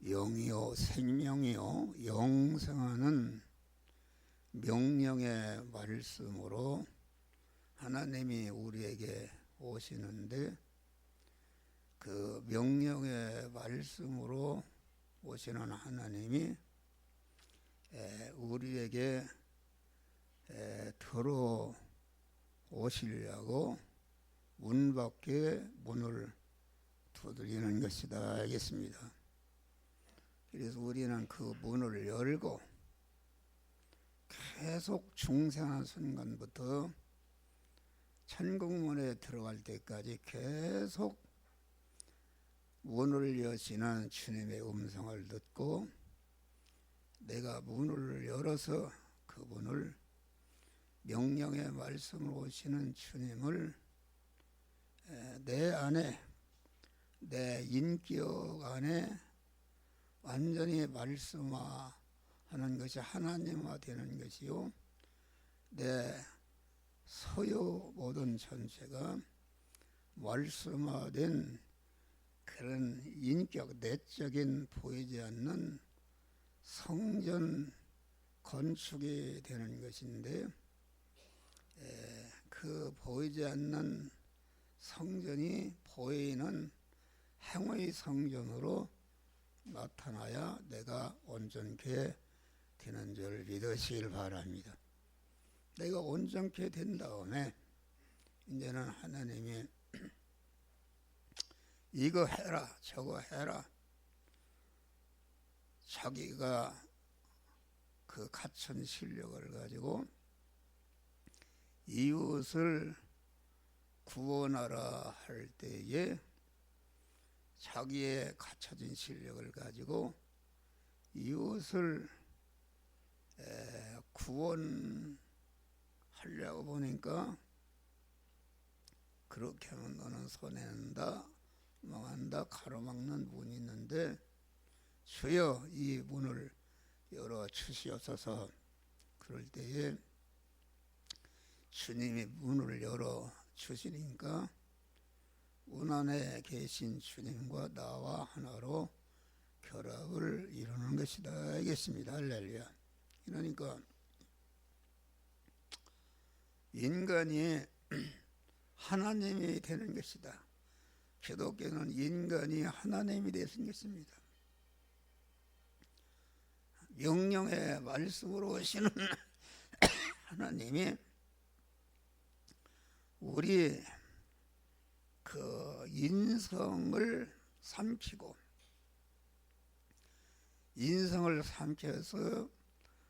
영이요 생명이요 영생하는 명령의 말씀으로 하나님이 우리에게 오시는데, 그 명령의 말씀으로 오시는 하나님이 우리에게 들어오시려고 문 밖에 문을 두드리는 것이다 알겠습니다. 그래서 우리는 그 문을 열고 계속 중생한 순간부터 천국문에 들어갈 때까지 계속 문을 여시는 주님의 음성을 듣고, 내가 문을 열어서 그분을 명령의 말씀으로 오시는 주님을 내 안에, 내 인격 안에 완전히 말씀화하는 것이 하나님화 되는 것이요, 내 소유 모든 전체가 말씀화된 그런 인격, 내적인 보이지 않는 성전 건축이 되는 것인데, 그 보이지 않는 성전이 보이는 행의 성전으로 나타나야 내가 온전케 되는 줄 믿으시길 바랍니다. 내가 온전케 된 다음에 이제는 하나님이 이거 해라 저거 해라, 자기가 그 갖춘 실력을 가지고 이웃을 구원하라 할 때에 자기의 갖춰진 실력을 가지고 이웃을 구원하려고 보니까, 그렇게 하면 너는 손해낸다, 망한다, 가로막는 문이 있는데 주여 이 문을 열어 주시옵소서. 그럴 때에 주님이 문을 열어 주시니까 문 안에 계신 주님과 나와 하나로 결합을 이루는 것이다 알겠습니다. 할렐루야. 그러니까 인간이 하나님이 되는 것이다. 기독교는 인간이 하나님이 되신 것입니다. 명령의 말씀으로 오시는 하나님이 우리 그 인성을 삼키고, 인성을 삼켜서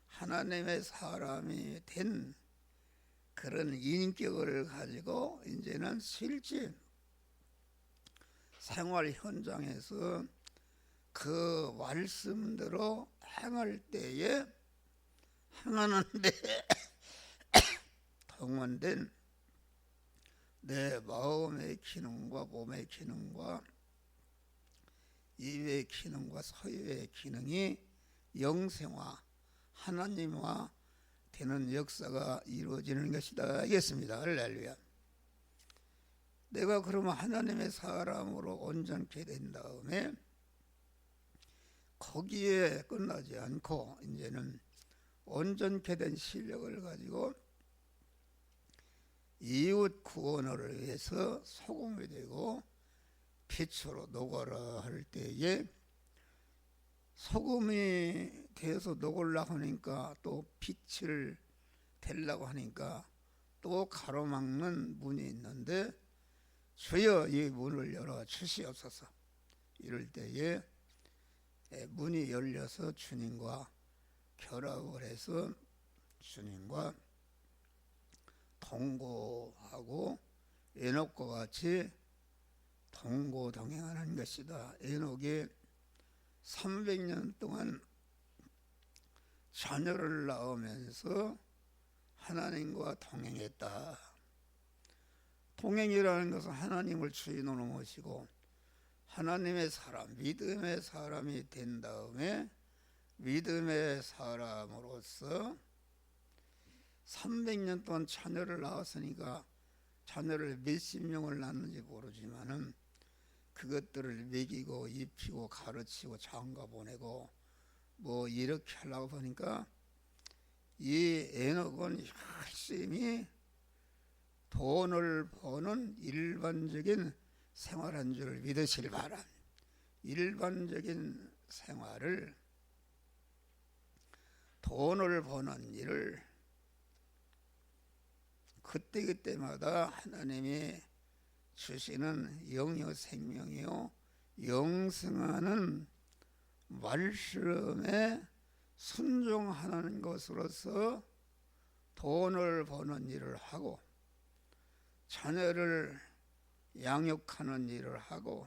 하나님의 사람이 된 그런 인격을 가지고 이제는 실제 생활 현장에서 그 말씀대로 행할 때에 행하는데 동원된 내 마음의 기능과 몸의 기능과 입의 기능과 서유의 기능이 영생화, 하나님화 되는 역사가 이루어지는 것이다 알겠습니다. 할렐루야. 내가 그러면 하나님의 사람으로 온전케 된 다음에 거기에 끝나지 않고 이제는 온전케 된 실력을 가지고 이웃 구원을 위해서 소금이 되고 빛으로 녹아라 할 때에, 소금이 되어서 녹으려고 하니까 또 빛을 되려고 하니까 또 가로막는 문이 있는데 주여 이 문을 열어 주시옵소서. 이럴 때에 문이 열려서 주님과 결합을 해서 주님과 동거하고 에녹과 같이 동거동행하는 것이다. 에녹이 300년 동안 자녀를 낳으면서 하나님과 동행했다. 동행이라는 것은 하나님을 주인으로 모시고 하나님의 사람, 믿음의 사람이 된 다음에 믿음의 사람으로서 300년 동안 자녀를 낳았으니까 자녀를 몇십 명을 낳는지 모르지만은 그것들을 먹이고 입히고 가르치고 장가 보내고 뭐 이렇게 하려고 보니까 이 에녹은 열심히 돈을 버는 일반적인 생활한 줄 믿으실 바람. 일반적인 생활을, 돈을 버는 일을 그때그때마다 하나님이 주시는 영여 생명이요 영생하는 말씀에 순종하는 것으로서 돈을 버는 일을 하고 자녀를 양육하는 일을 하고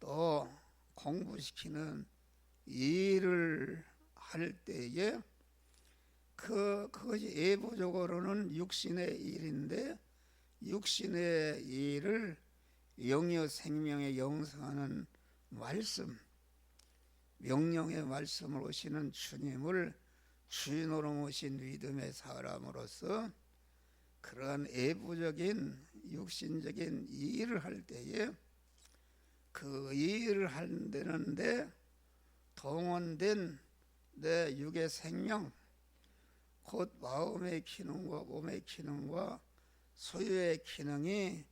또 공부시키는 일을 할 때에 그것이 예보적으로는 육신의 일인데 육신의 일을 영여 생명에 영생하는 말씀, 명령의 말씀을 오시는 주님을 주인으로 모신 믿음의 사람으로서 그러한 예부적인 육신적인 일을 할 때에 그 일을 하는데 동원된 내 육의 생명, 곧 마음의 기능과 몸의 기능과 소유의 기능이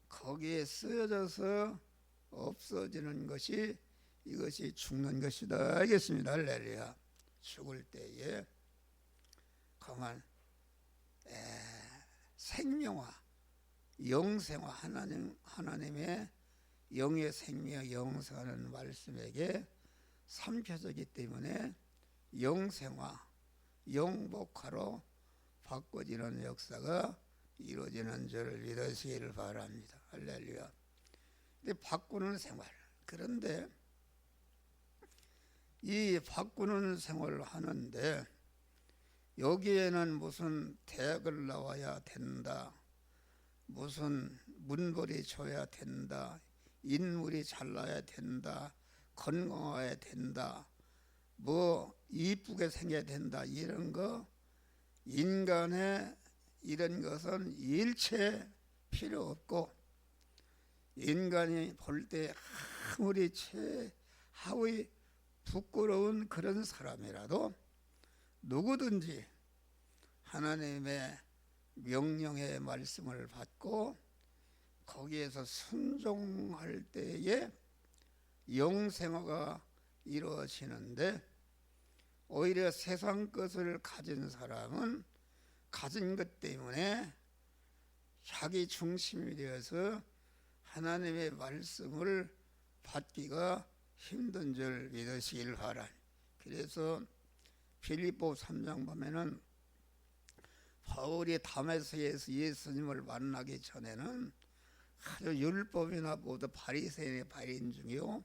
거기에 쓰여져서 없어지는 것이 이것이 죽는 것이다 알겠습니다. 할렐루야. 죽을 때에 그만 생명화, 영생화, 하나님의 영의 생명, 영생하는 말씀에게 삼켜지기 때문에 영생화, 영복화로 바꿔지는 역사가 이루어지는 줄을 믿으시기를 바랍니다. 할렐루야. 근데 바꾸는 생활, 그런데 이 바꾸는 생활을 하는데 여기에는 무슨 대학을 나와야 된다, 무슨 문벌이 줘야 된다, 인물이 잘나야 된다, 건강해야 된다, 뭐 이쁘게 생겨야 된다, 이런 거 인간의 이런 것은 일체 필요 없고 인간이 볼 때 아무리 최하위 부끄러운 그런 사람이라도 누구든지 하나님의 명령의 말씀을 받고 거기에서 순종할 때에 영생화가 이루어지는데 오히려 세상 것을 가진 사람은 가진 것 때문에 자기 중심이 되어서 하나님의 말씀을 받기가 힘든 줄 믿으시길 바랍니다. 그래서 빌립보 3장 보면은 바울이 다메섹에서 예수님을 만나기 전에는 아주 율법이나 모두 바리새인의 발인 중이요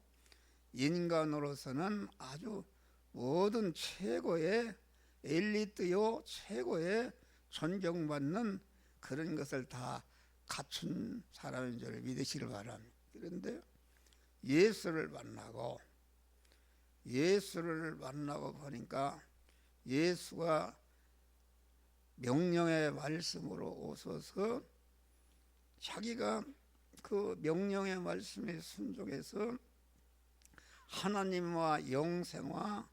인간으로서는 아주 모든 최고의 엘리트요 최고의 존경받는 그런 것을 다 갖춘 사람인 줄 믿으시길 바랍니다. 그런데 예수를 만나고 보니까 예수가 명령의 말씀으로 오셔서 자기가 그 명령의 말씀에 순종해서 하나님과 영생과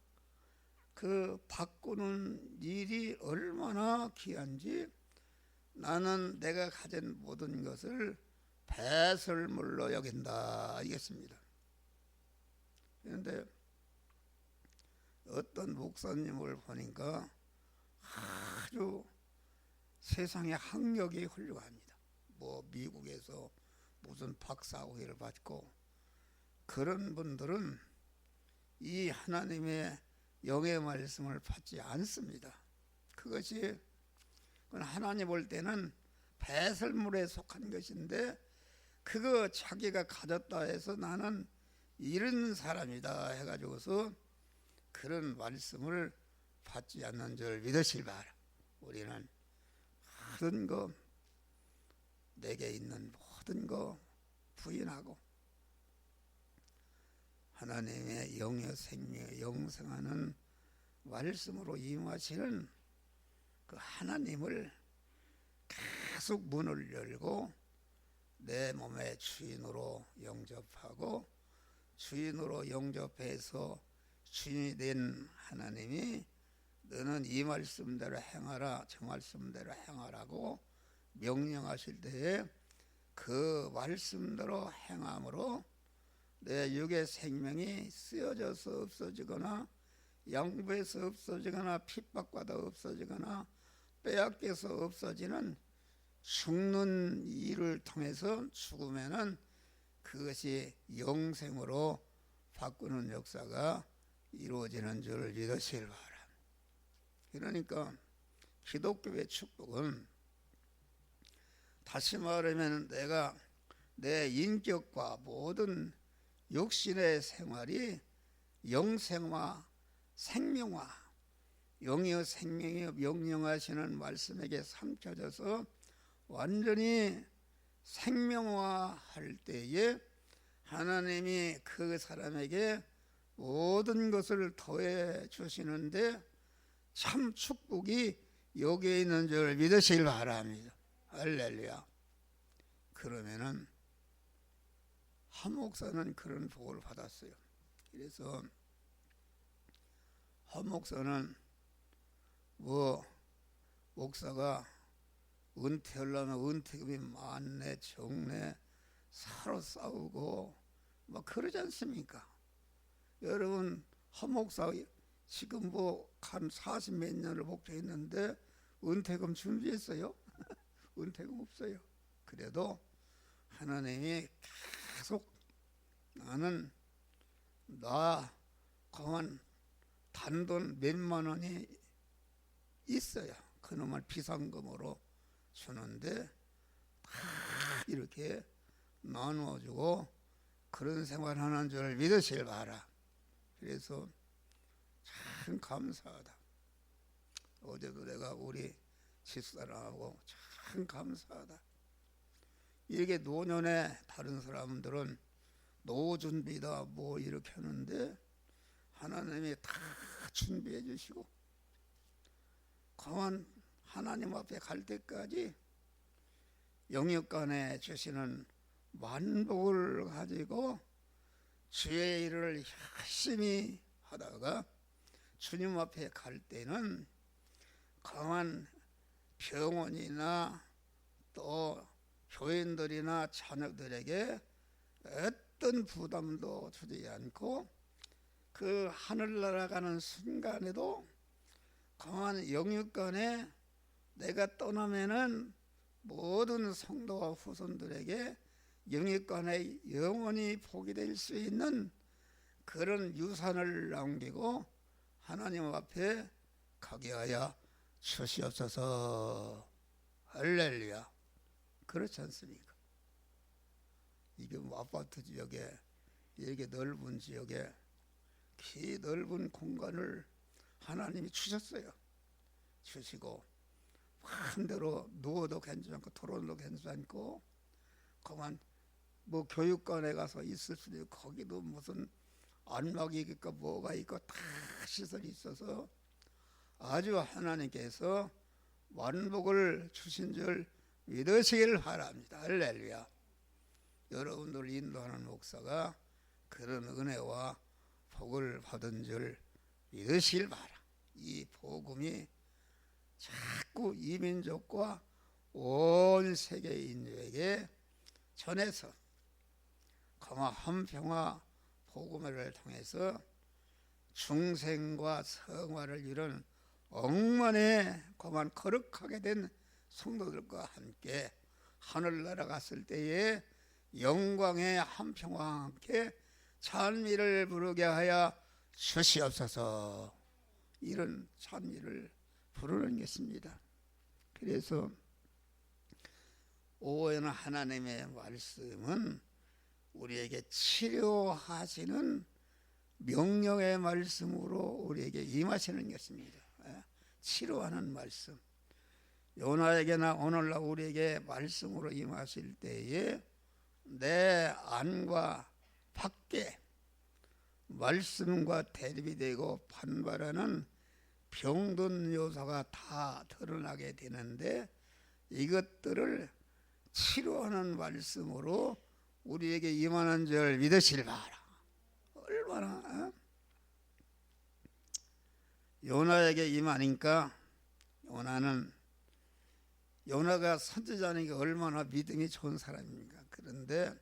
그 바꾸는 일이 얼마나 귀한지 나는 내가 가진 모든 것을 배설물로 여긴다 알겠습니다. 그런데 어떤 목사님을 보니까 아주 세상의 학력이 훌륭합니다. 뭐 미국에서 무슨 박사학위를 받고 그런 분들은 이 하나님의 영의 말씀을 받지 않습니다. 그것이 하나님 볼 때는 배설물에 속한 것인데 그거 자기가 가졌다 해서 나는 이런 사람이다 해가지고서 그런 말씀을 받지 않는 줄 믿으실 바라. 우리는 모든 거 내게 있는 모든 거 부인하고 하나님의 영의 생명 영생하는 말씀으로 임하시는 그 하나님을 계속 문을 열고 기다리는 것이 우리의 자세입니다. 그런데 어떤 목사님을 보니까 아주 세상의 학력이 훌륭합니다. 뭐 미국에서 무슨 박사학위를 받고 그런 분들은 이 하나님의 영의 말씀을 받지 않습니다. 그것이 하나님 볼 때는 배설물에 속한 것인데 그거 자기가 가졌다 해서 나는 이런 사람이다 해가지고서 그런 말씀을 받지 않는 줄 믿으실 바라. 우리는 모든 거 내게 있는 모든 거 부인하고 하나님의 영의 생명 영생하는 말씀으로 임하시는 그 하나님을 계속 문을 열고 내 몸의 주인으로 영접하고 주인으로 영접해서 주인이 된 하나님이 너는 이 말씀대로 행하라, 저 말씀대로 행하라고 명령하실 때에 그 말씀대로 행함으로 내 육의 생명이 쓰여져서 없어지거나 양부에서 없어지거나 핍박받아 없어지거나 빼앗겨서 없어지는 죽는 일을 통해서 죽으면은 그것이 영생으로 바꾸는 역사가 이루어지는 줄 믿으시길 바랍니다. 그러니까 기독교의 축복은 다시 말하면 내가 내 인격과 모든 육신의 생활이 영생화, 생명화, 영이여 생명이여 명령하시는 말씀에게 삼켜져서 완전히 생명화할 때에 하나님이 그 사람에게 모든 것을 더해 주시는데 참 축복이 여기에 있는 줄 믿으시길 바랍니다. 할렐루야. 그러면은 한 목사는 그런 복을 받았어요. 그래서 한 목사는 목사가 은퇴하려면 은퇴금이 많네 적네 서로 싸우고 막 그러지 않습니까? 여러분 한 목사 지금 한 40 몇 년을 목회했는데 은퇴금 준비했어요? 은퇴금 없어요. 그래도 하나님이 계속 나는 그만 단돈 몇만 원이 있어요. 그놈을 비상금으로 주는데 다 이렇게 나누어주고 그런 생활하는 줄 믿으시길 바라. 그래서 참 감사하다. 어제도 내가 우리 집사람하고 참 감사하다. 이렇게 노년에 다른 사람들은 노후 준비다 이렇게 하는데 하나님이 다 준비해 주시고 그만 하나님 앞에 갈 때까지 영육간에 주시는 만복을 가지고 주의 일을 열심히 하다가 주님 앞에 갈 때는 그만 병원이나 또 교인들이나 자녀들에게 어떤 부담도 주지 않고 그 하늘나라 가는 순간에도 그만 영육간에 내가 떠나면은 모든 성도와 후손들에게 영육간에 영원히 복이 될 수 있는 그런 유산을 남기고 하나님 앞에 가게 하여 주시옵소서. 할렐루야. 그렇지 않습니까? 이게 아파트 지역에 이렇게 넓은 지역에 기 넓은 공간을 하나님이 주셨어요. 주시고 마음대로 누워도 괜찮고 토론도 괜찮고 그만 교육관에 가서 있을 수도 있고 거기도 무슨 안막이 있고 뭐가 있고 다 시설이 있어서 아주 하나님께서 만복을 주신 줄 믿으시길 바랍니다. 할렐루야. 여러분들 인도하는 목사가 그런 은혜와 복을 받은 줄 믿으시길 바라. 이 복음이 자꾸 이민족과 온 세계 인류에게 전해서 그만 한평화 복음을 통해서 중생과 성화를 이룬 억만의 그만 거룩하게 된 성도들과 함께 하늘나라 갔을 때에 영광의 한평화와 함께 찬미를 부르게 하여 주시옵소서. 이런 찬미를 부르는 것입니다. 그래서 오해는 하나님의 말씀은 우리에게 치료하시는 명령의 말씀으로 우리에게 임하시는 것입니다. 치료하는 말씀. 요나에게나 오늘날 우리에게 말씀으로 임하실 때에 내 안과 밖에 말씀과 대립이 되고 반발하는 병든 요소가 다 드러나게 되는데 이것들을 치료하는 말씀으로 우리에게 임하는 줄 믿으시길 바라. 얼마나 요나에게 임하니까 요나가 선지자니까 얼마나 믿음이 좋은 사람입니까? 그런데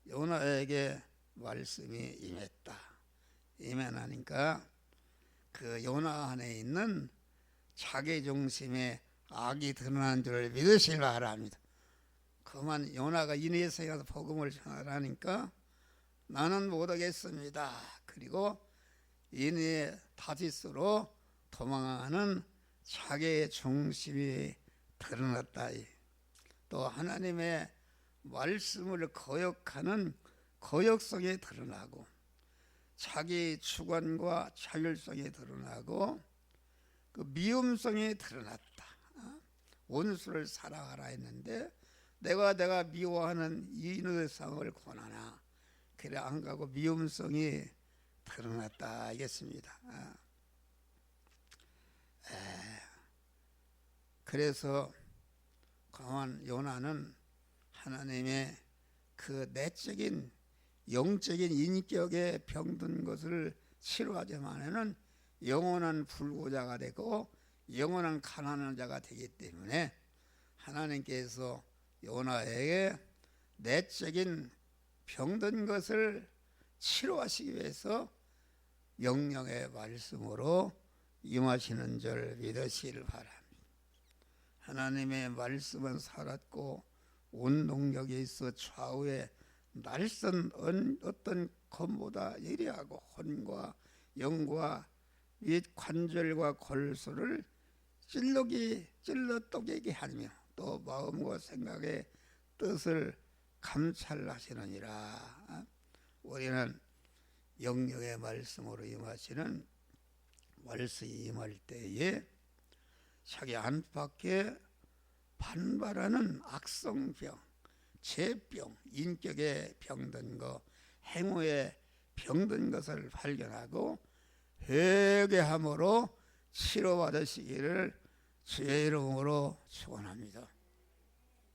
요나에게 말씀이 임했다. 임하니까 그 요나 안에 있는 자기 중심의 악이 드러난 줄 믿으시길 바랍니다. 그만 요나가 니느웨에 가서 복음을 전하라니까 나는 못하겠습니다. 그리고 니느웨 다시스로 도망하는 자기의 중심이 드러났다. 또 하나님의 말씀을 거역하는 거역성이 드러나고 자기 주관과 자율성이 드러나고 그 미움성이 드러났다. 원수를 사랑하라 했는데 내가 미워하는 이인의 상을 권하나 그래 안 가고 미움성이 드러났다 알겠습니다. 그래서 강한 요나는 하나님의 그 내적인 영적인 인격에 병든 것을 치료하자마는 영원한 불구자가 되고 영원한 가난한 자가 되기 때문에 하나님께서 요나에게 내적인 병든 것을 치료하시기 위해서 명령의 말씀으로 임하시는 줄 믿으시길 바랍니다. 하나님의 말씀은 살았고 운동력이 있어 좌우에 날선 어떤 검보다 예리하고 혼과 영과 윗 관절과 골수를 찔러 쪼개게 하며 또 마음과 생각의 뜻을 감찰하시느니라. 우리는 영령의 말씀으로 임하시는 말씀이 임할 때에 자기 안팎에 반발하는 악성병, 죄병, 인격에 병든 것, 행위에 병든 것을 발견하고 회개함으로 치료받으시기를 주의 이름으로 축원합니다.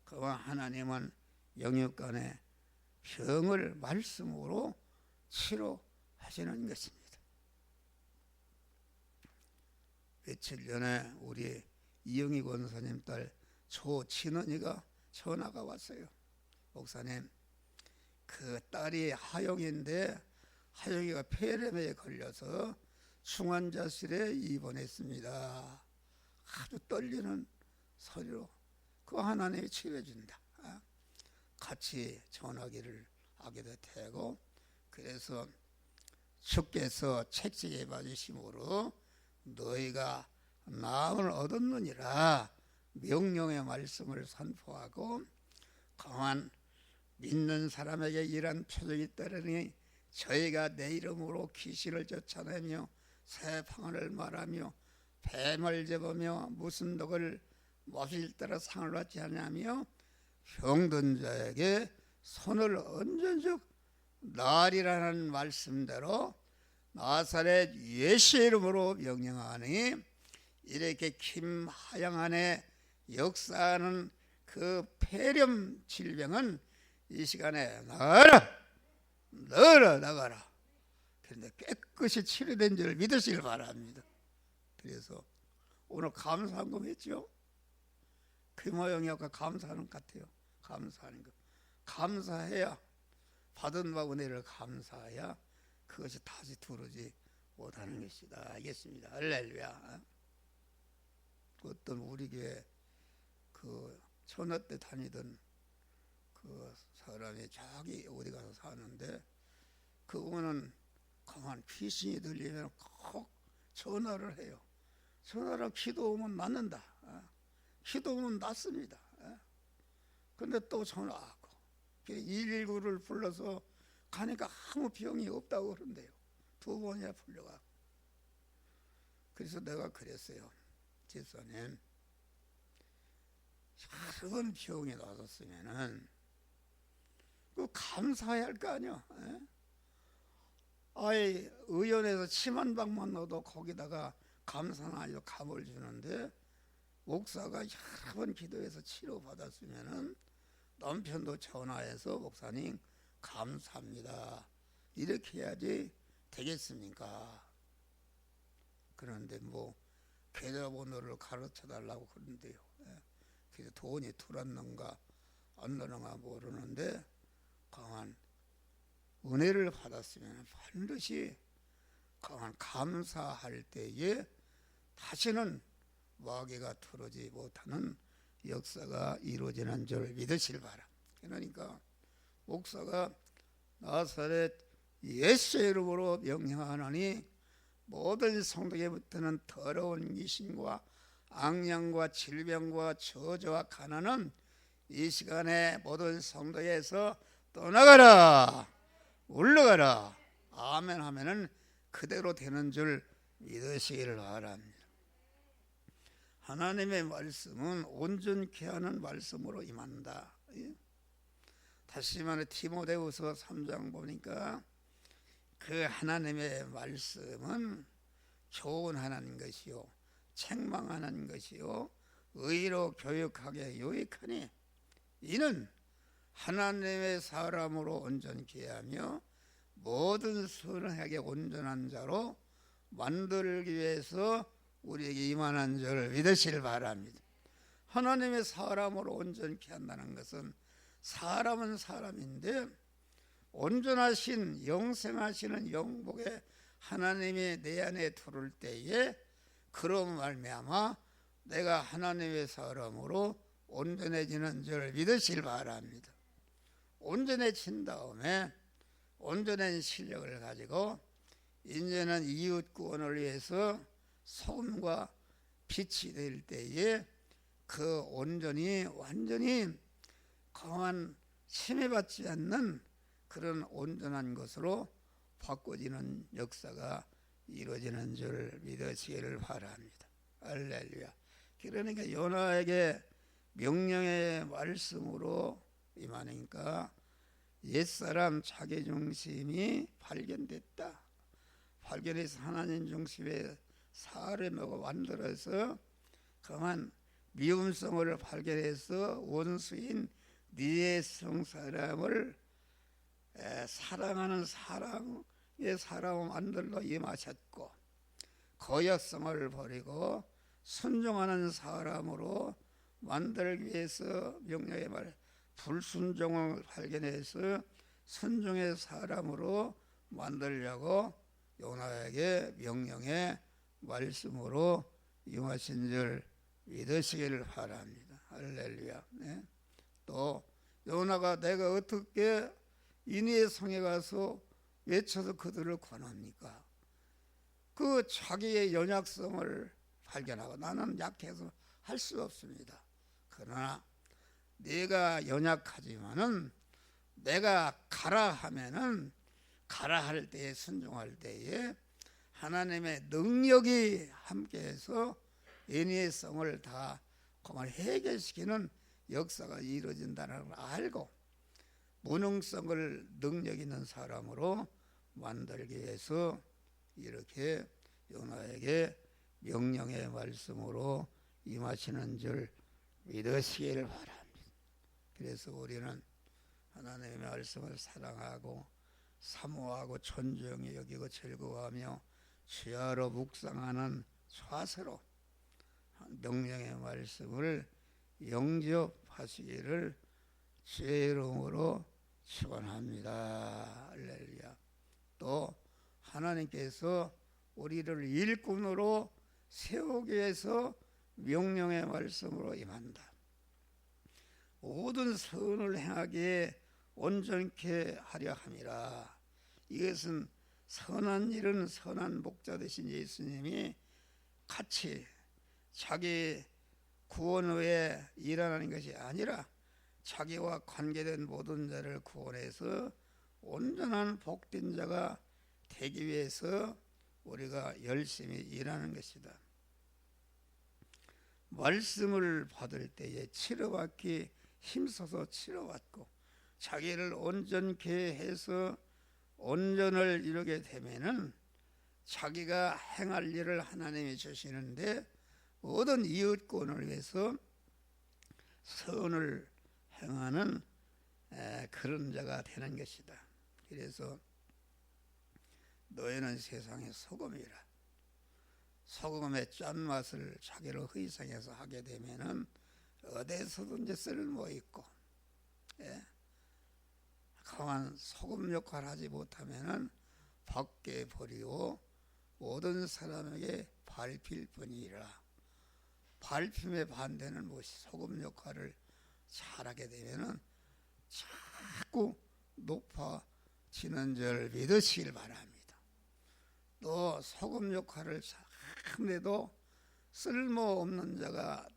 그와 하나님은 영육간의 병을 말씀으로 치료하시는 것입니다. 며칠 전에 우리 이영희 권사님 딸 조친언니가 전화가 왔어요. 목사님, 그 딸이 하영인데 하영이가 폐렴에 걸려서 중환자실에 입원했습니다. 아주 떨리는 소리로 그 하나님이 치료해 준다. 같이 전화기를 하게 되고 그래서 주께서 책찍에 받으심으로 너희가 나음을 얻었느니라 명령의 말씀을 선포하고 강한 믿는 사람에게 이런 표적이 따르니 저희가 내 이름으로 귀신을 쫓아내며 새 방언을 말하며 뱀을 잡으며 무슨 독을 마실 때라 상을 받지 않으며 병든 자에게 손을 얹은즉 나리라는 말씀대로 나사렛 예수의 이름으로 명령하니 이렇게 김하양 안에 역사하는 그 폐렴 질병은 이 시간에 나가라. 그런데 깨끗이 치료된 줄 믿으시길 바랍니다. 그래서 오늘 감사한금 했죠. 김하영이 아까 감사하는 것 같아요. 감사하는 것. 감사해야 받은 바 은혜를 감사해야 그것이 다시 들어오지 못하는 것이다. 알겠습니다. 할렐루야. 어떤 우리 교회 그 천하 때 다니던 그 사람이 저기 어디 가서 사는데 그분은 강한 귀신이 들리면 꼭 전화를 해요. 전화를 기도 오면 낫는다. 기도 오면 낫습니다. 근데 또 전화하고 119를 불러서 가니까 아무 병이 없다고 그런대요. 2번이나 불려가. 그래서 내가 그랬어요. 집사님, 작은 병이 나섰으면은 그 감사해야 할 거 아니야. 아예 의원에서 침 한 방만 넣어도 거기다가 감사나요 감을 주는데 목사가 여러 번 기도해서 치료받았으면은 남편도 전화해서 목사님 감사합니다 이렇게 해야지 되겠습니까? 그런데 뭐 계좌번호를 가르쳐 달라고 그러는데요. 그래서 돈이 들었는가 안 들었는가 모르는데 강한 은혜를 받았으면 반드시 강한 감사할 때에 다시는 마귀가 들어오지 못하는 역사가 이루어지는 줄 믿으실 바라. 그러니까 목사가 나사렛 예수의 이름으로 명령하노니 모든 성도에게부터는 더러운 귀신과 악령과 질병과 저주와 가난은 이 시간에 모든 성도에서 떠나가라 물러가라 아멘 하면은 그대로 되는 줄 믿으시기를 바랍니다. 하나님의 말씀은 온전케 하는 말씀으로 임한다. 다시 말해 디모데후서 3장 보니까 그 하나님의 말씀은 교훈하는 것이요 책망하는 것이요 의로 교육하게 유익하니 이는 하나님의 사람으로 온전케 하며 모든 선하게 온전한 자로 만들기 위해서 우리에게 임하는 줄 믿으시길 바랍니다. 하나님의 사람으로 온전케 한다는 것은 사람은 사람인데 온전하신 영생하시는 영복에 하나님이 내 안에 들어올 때에 그로 말미암아 내가 하나님의 사람으로 온전해지는 줄 믿으시길 바랍니다. 온전해진 다음에 온전한 실력을 가지고 이제는 이웃 구원을 위해서 소금과 빛이 될 때에 그 온전히 완전히 강한 침해받지 않는 그런 온전한 것으로 바꿔지는 역사가 이루어지는 줄 믿으시기를 바랍니다. 할렐루야. 그러니까 요나에게 명령의 말씀으로 임하니까 옛사람 자기중심이 발견됐다. 발견해서 하나님 중심의 사람으로 만들어서 강한 미움성을 발견해서 원수인 니에성 사람을 사랑하는 사랑의 사람을 만들러 임하셨고 거역성을 버리고 순종하는 사람으로 만들기 위해서 명령의 말 불순종을 발견해서 순종의 사람으로 만들려고 요나에게 명령의 말씀으로 임하신 줄 믿으시기를 바랍니다. 할렐루야. 네. 또 요나가 내가 어떻게 이니의 성에 가서 외쳐서 그들을 권합니까? 그 자기의 연약성을 발견하고 나는 약해서 할 수 없습니다. 그러나 내가 연약하지만은 내가 가라 하면은 가라 할 때에 순종할 때에 하나님의 능력이 함께해서 인의 성을 다 그만 해결시키는 역사가 이루어진다는 걸 알고 무능성을 능력 있는 사람으로 만들기 위해서 이렇게 요나에게 명령의 말씀으로 임하시는 줄 믿으시기를 바랍니다. 그래서 우리는 하나님의 말씀을 사랑하고 사모하고 존중히 여기고 즐거워하며 주야로 묵상하는 좌세로 명령의 말씀을 영접하시기를 주의 이름으로 축원합니다. 할렐루야. 또 하나님께서 우리를 일꾼으로 세우기 위해서 명령의 말씀으로 임한다. 모든 선을 행하기에 온전케 하려 함이라. 이것은 선한 일은 선한 목자 되신 예수님이 같이 자기 구원 후에 일어나는 것이 아니라 자기와 관계된 모든 자를 구원해서 온전한 복된 자가 되기 위해서 우리가 열심히 일하는 것이다. 말씀을 받을 때에 치료받기 힘써서 치료받고 자기를 온전케 해서 온전을 이루게 되면은 자기가 행할 일을 하나님이 주시는데 모든 이웃권을 위해서 선을 행하는 그런 자가 되는 것이다. 그래서 너희는 세상의 소금이라. 소금의 짠맛을 자기를 희생해서 하게 되면은 어디서든지 쓸모있고, 강한 소금 역할을 하지 못하면은 밖에 버리고 모든 사람에게 밟힐 뿐이라. 밟힘의 반대는 무엇이? 소금 역할을 잘하게 되면은 자꾸 높아지는 줄 믿으시길 바랍니다. 또 소금 역할을 잘해도 쓸모없는 자가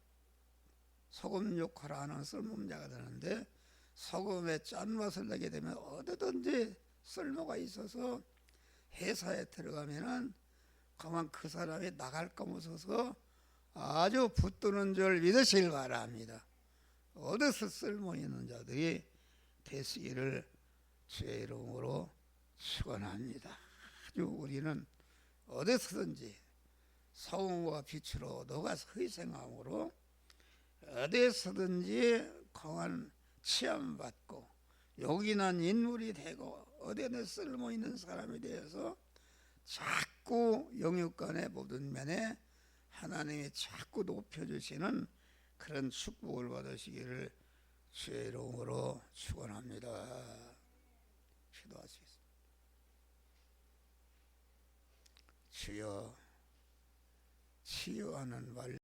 소금 역할을 하는 쓸모없는 자가 되는데, 소금의 짠맛을 내게 되면 어디든지 쓸모가 있어서 회사에 들어가면은 그만 그 사람이 나갈까 무서워서 아주 붙드는 줄 믿으시길 바랍니다. 어디서 쓸모있는 자들이 되시기를 주의 이름으로 축원합니다. 아주 우리는 어디서든지 소금과 빛으로 녹아서 희생함으로 어디서든지 강한 취함받고 요긴한 인물이 되고 어디에 쓸모있는 사람이 되어서 자꾸 영육간의 모든 면에 하나님이 자꾸 높여주시는 그런 축복을 받으시기를 주의 이름으로 축원합니다. 기도하시겠습니다. 주여, 치유하는 말